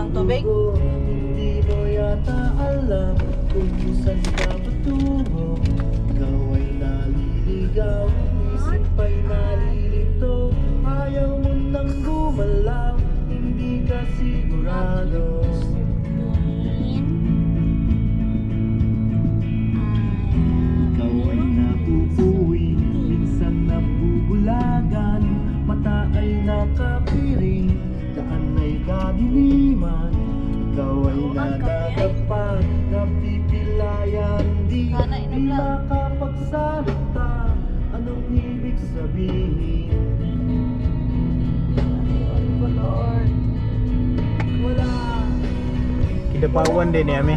ng tubig. Hindi mo yata alam kung saan ka patungo. Ikaw ay naliligaw, isip ay nalilito. Ayaw mo nang gumalaw, hindi ka sigurado. Ikaw ay napupuwi, minsan nabubulagan. Mata ay nakapiring, daan ay kadiliman. Ikaw ay nadadapa, napipilayan. Di makapagsalita, anong ibig sabihin? Wala. Kidapawan din ni Ami.